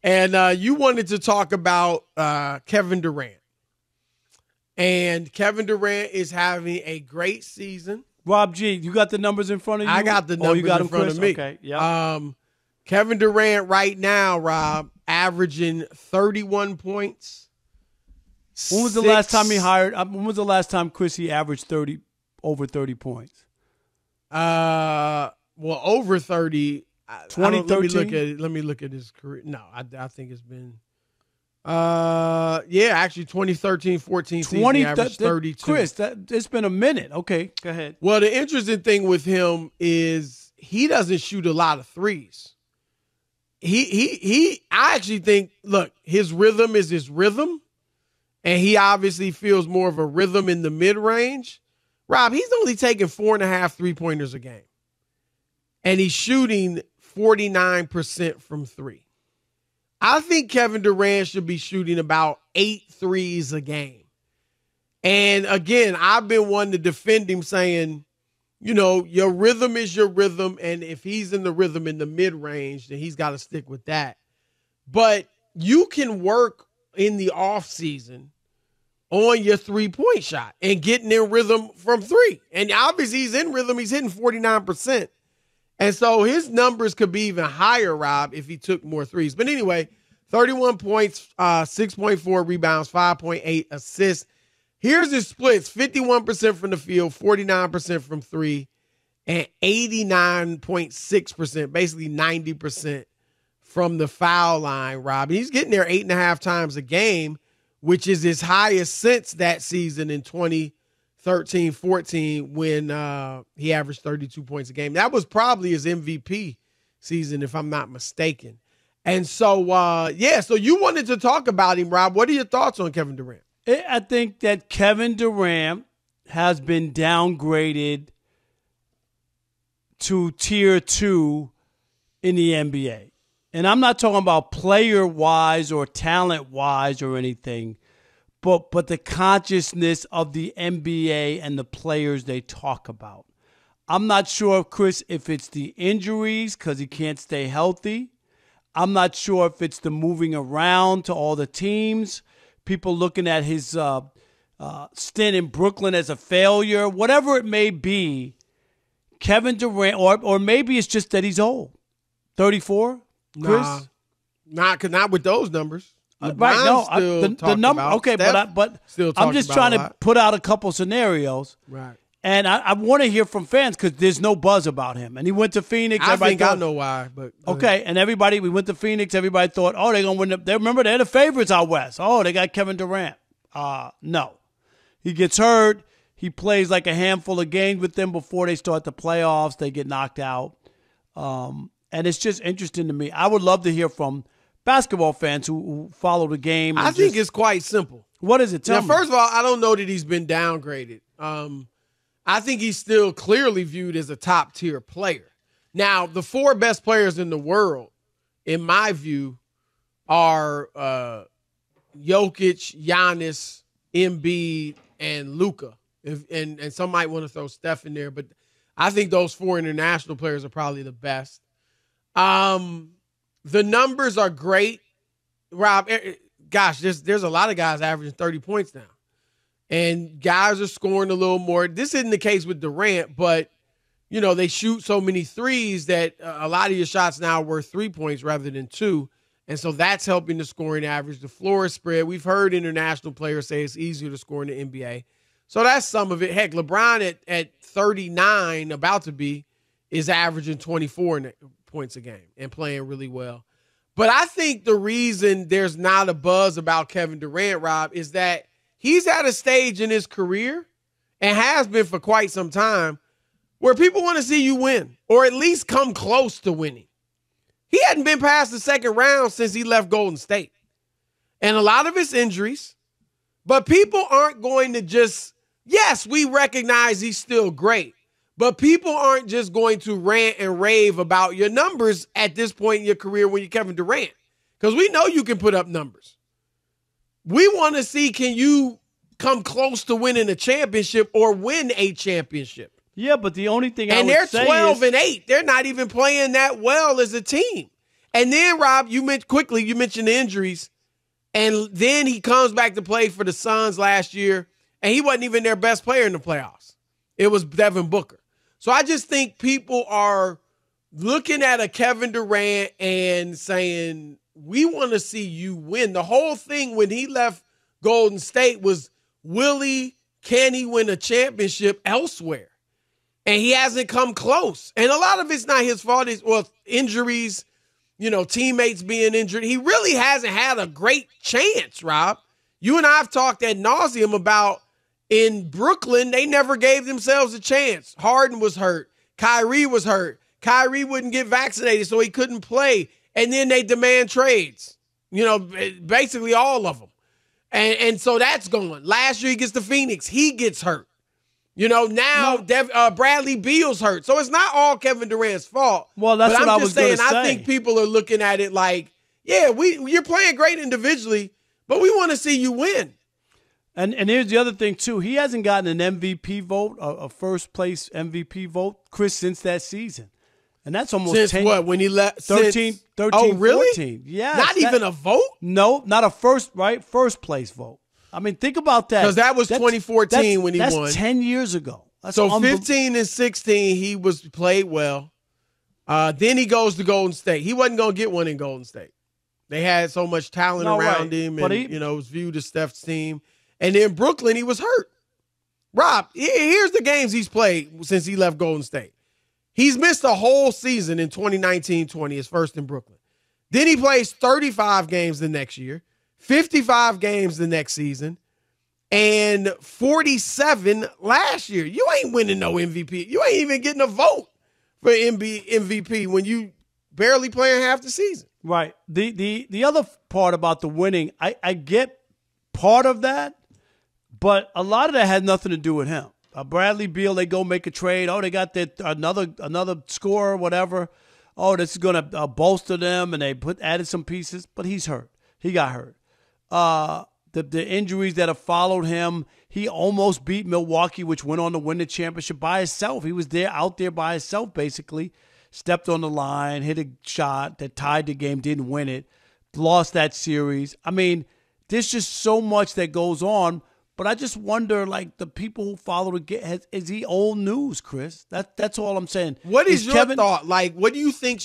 And you wanted to talk about Kevin Durant. And Kevin Durant is having a great season. Rob G, you got the numbers in front of you? I got the numbers in front of me. Okay, yeah. Kevin Durant right now, Rob, averaging 31 points. When was the last time he hired? When was the last time he averaged over 30 points? Well, over 30. 2013. Let me look at his career. No, I think it's been. Actually 2013-14 season he averaged 32. Chris, it's been a minute. Okay, go ahead. Well, the interesting thing with him is he doesn't shoot a lot of threes. I actually think, look, his rhythm is his rhythm, and he obviously feels more of a rhythm in the mid-range. Rob, he's only taking 4.5 3-pointers a game, and he's shooting 49% from three. I think Kevin Durant should be shooting about 8 threes a game. And again, I've been one to defend him saying, your rhythm is your rhythm. And if he's in the rhythm in the mid-range, then he's got to stick with that. But you can work in the offseason on your three-point shot and getting in rhythm from three. And obviously he's in rhythm. He's hitting 49%. And so his numbers could be even higher, Rob, if he took more threes. But anyway, 31 points, 6.4 rebounds, 5.8 assists. Here's his splits: 51% from the field, 49% from three, and 89.6%, basically 90% from the foul line, Rob. And he's getting there 8.5 times a game, which is his highest since that season in 2013-14 when he averaged 32 points a game. That was probably his MVP season, if I'm not mistaken. And so, so you wanted to talk about him, Rob. What are your thoughts on Kevin Durant? I think that Kevin Durant has been downgraded to tier 2 in the NBA. And I'm not talking about player-wise or talent-wise or anything, but the consciousness of the NBA and the players they talk about. I'm not sure, Chris, if it's the injuries because he can't stay healthy. I'm not sure if it's the moving around to all the teams, people looking at his stint in Brooklyn as a failure, whatever it may be. Kevin Durant, or maybe it's just that he's old. 34, Chris? Not with those numbers. Right, no, the number. Okay, but I'm just trying to put out a couple scenarios. Right. And I want to hear from fans because there's no buzz about him. And he went to Phoenix. I know why. But okay, and we went to Phoenix. Everybody thought, oh, they're going to win. Remember, they're the favorites out west. Oh, they got Kevin Durant. No. He gets hurt. He plays like a handful of games with them before they start the playoffs. They get knocked out. And it's just interesting to me. I would love to hear from basketball fans who follow the game. I think it's quite simple. What is it? Tell me. First of all, I don't know that he's been downgraded. I think he's still clearly viewed as a top-tier player. Now, the 4 best players in the world, in my view, are Jokic, Giannis, Embiid, and Luka. And some might want to throw Steph in there, but I think those 4 international players are probably the best. The numbers are great. Rob, gosh, there's a lot of guys averaging 30 points now. And guys are scoring a little more. This isn't the case with Durant, but, they shoot so many threes that a lot of your shots now are worth 3 points rather than 2. And so that's helping the scoring average. The floor is spread. We've heard international players say it's easier to score in the NBA. So that's some of it. Heck, LeBron at 39, about to be, is averaging 24 points a game and playing really well. But I think the reason there's not a buzz about Kevin Durant, Rob, is that he's at a stage in his career, and has been for quite some time, where people want to see you win or at least come close to winning. He hadn't been past the second round since he left Golden State. And a lot of it's injuries, but people aren't going to just, yes, we recognize he's still great, but people aren't just going to rant and rave about your numbers at this point in your career when you're Kevin Durant, because we know you can put up numbers. We want to see, can you come close to winning a championship or win a championship? Yeah, but the only thing they're 12-8. They're not even playing that well as a team. And then, Rob, you mentioned the injuries. And then he comes back to play for the Suns last year, and he wasn't even their best player in the playoffs. It was Devin Booker. So I just think people are looking at a Kevin Durant and saying, we want to see you win. The whole thing when he left Golden State was, can he win a championship elsewhere? And he hasn't come close. And a lot of it's not his fault. It's, injuries, teammates being injured. He really hasn't had a great chance, Rob. You and I have talked ad nauseum about in Brooklyn, they never gave themselves a chance. Harden was hurt. Kyrie was hurt. Kyrie wouldn't get vaccinated, so he couldn't play. And then they demand trades, basically all of them. And so that's gone. Last year he gets to Phoenix. He gets hurt. Bradley Beal's hurt. So it's not all Kevin Durant's fault. Well, that's what I was going to say. I think people are looking at it like, yeah, you're playing great individually, but we want to see you win. And here's the other thing, too. He hasn't gotten an MVP vote, a first-place MVP vote, Chris, since that season. And that's almost since 10. What, when he left? 13, oh, really? 14. Yeah. Not even a vote? No, not a first-place vote. I mean, think about that. Because that was 2014 when he won. That's 10 years ago. So 15 and 16, he played well. Then he goes to Golden State. He wasn't going to get one in Golden State. They had so much talent around him, and it was viewed as Steph's team. And then Brooklyn, he was hurt. Rob, here's the games he's played since he left Golden State. He's missed a whole season in 2019-20, his first in Brooklyn. Then he plays 35 games the next year, 55 games the next season, and 47 last year. You ain't winning no MVP. You ain't even getting a vote for MVP when you barely playing half the season. Right. The other part about the winning, I get part of that, but a lot of that had nothing to do with him. Bradley Beal, they go make a trade. Oh, they got another scorer, whatever. Oh, this is going to bolster them, and they added some pieces. But he's hurt. He got hurt. The injuries that have followed him, he almost beat Milwaukee, which went on to win the championship by himself. He was out there by himself, basically. Stepped on the line, hit a shot that tied the game, didn't win it, lost that series. I mean, there's just so much that goes on. But I just wonder, like, the people who follow the game, is he old news, Chris? That's all I'm saying. What is your thought? Like, what do you think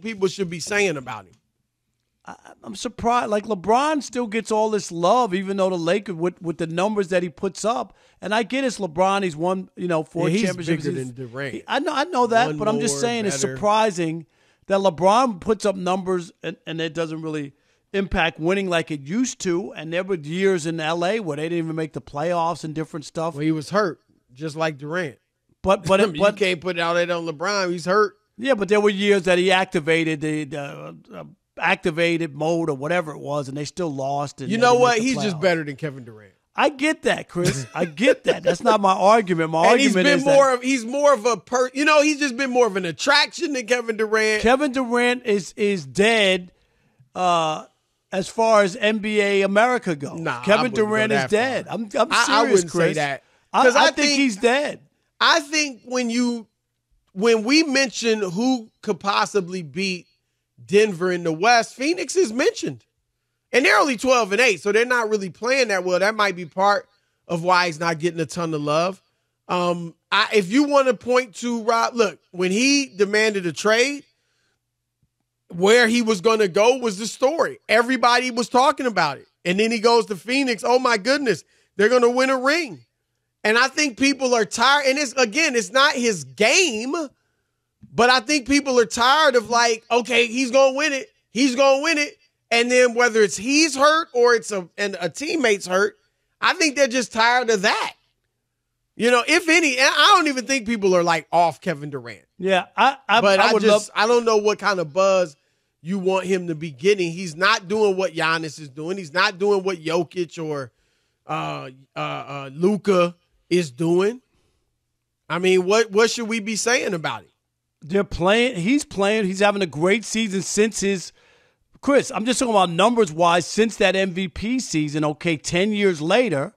people should be saying about him? I'm surprised. Like, LeBron still gets all this love, even though the Lakers, with the numbers that he puts up. And I get it's LeBron. He's won, 4 championships. He's bigger than Durant. I know that, but I'm just saying it's surprising that LeBron puts up numbers and it doesn't really impact winning like it used to. And there were years in L.A. where they didn't even make the playoffs and different stuff. Well, he was hurt, just like Durant. But you can't put all that on LeBron. He's hurt. Yeah, but there were years that he activated the activated mode or whatever it was, and they still lost. And you know what? He's just better than Kevin Durant. I get that, Chris. I get that. That's not my argument. My argument is he's more of a he's just been more of an attraction than Kevin Durant. Kevin Durant is dead as far as NBA America goes. Nah, Kevin Durant is dead. I'm serious, I wouldn't Chris. say that. I think he's dead. I think when we mention who could possibly beat Denver in the West, Phoenix is mentioned. And they're only 12-8, so they're not really playing that well. That might be part of why he's not getting a ton of love. If you want to point to Rob, look, when he demanded a trade, where he was going to go was the story. Everybody was talking about it. And then he goes to Phoenix. Oh, my goodness, they're going to win a ring. And I think people are tired. And it's not his game, but I think people are tired of like, okay, he's going to win it. He's going to win it. And then whether it's he's hurt or it's a teammate's hurt, I think they're just tired of that. If any, I don't even think people are like off Kevin Durant. Yeah, I don't know what kind of buzz you want him to be getting. He's not doing what Giannis is doing. He's not doing what Jokic or Luka is doing. I mean, what should we be saying about it? They're playing. He's playing. He's having a great season since his. Chris, I'm just talking about numbers-wise since that MVP season. Okay, 10 years later.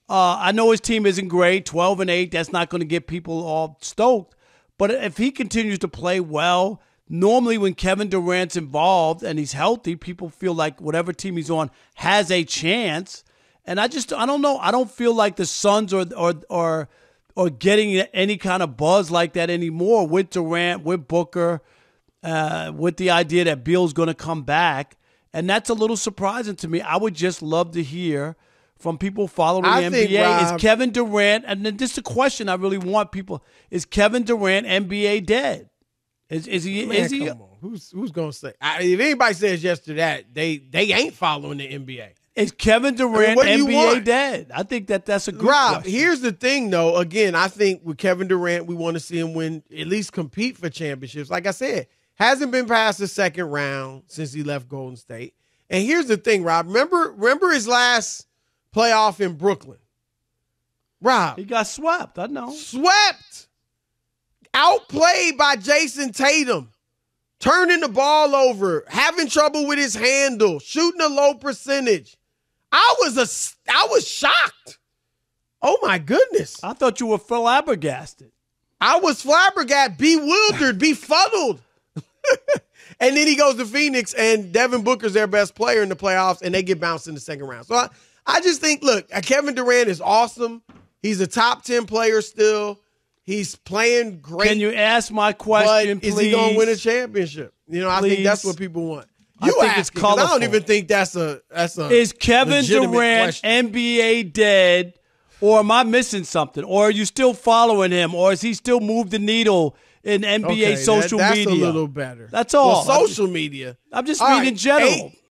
I know his team isn't great, 12-8. That's not going to get people all stoked. But if he continues to play well, normally when Kevin Durant's involved and he's healthy, people feel like whatever team he's on has a chance. And I don't know. I don't feel like the Suns are getting any kind of buzz like that anymore with Durant, with Booker, with the idea that Beal's going to come back. And that's a little surprising to me. I would just love to hear from people following the NBA. Rob, is Kevin Durant, and then this is a question I really want people, is Kevin Durant NBA dead? Is he? Man, is he? Come on. Who's going to say? If anybody says yes to that, they ain't following the NBA. Is Kevin Durant NBA dead? I think that's a good Rob, question. Here's the thing, though. Again, I think with Kevin Durant, we want to see him win, at least compete for championships. Like I said, hasn't been past the second round since he left Golden State. And here's the thing, Rob. Remember his last playoff in Brooklyn? Rob. He got swept. I know. Swept. Outplayed by Jason Tatum. Turning the ball over. Having trouble with his handle. Shooting a low percentage. I was shocked. Oh, my goodness. I thought you were flabbergasted. I was flabbergasted, bewildered, befuddled. And then he goes to Phoenix, and Devin Booker's their best player in the playoffs, and they get bounced in the second round. So I just think, look, Kevin Durant is awesome. He's a top 10 player still. He's playing great. Can you ask my question, please? Is he going to win a championship? I think that's what people want. You think it's colorful. I don't even think that's a Is Kevin Durant question. NBA dead, or am I missing something? Or are you still following him, or has he still moved the needle in NBA social media? That's a little better. That's all. Well, social media. I'm just mean in general.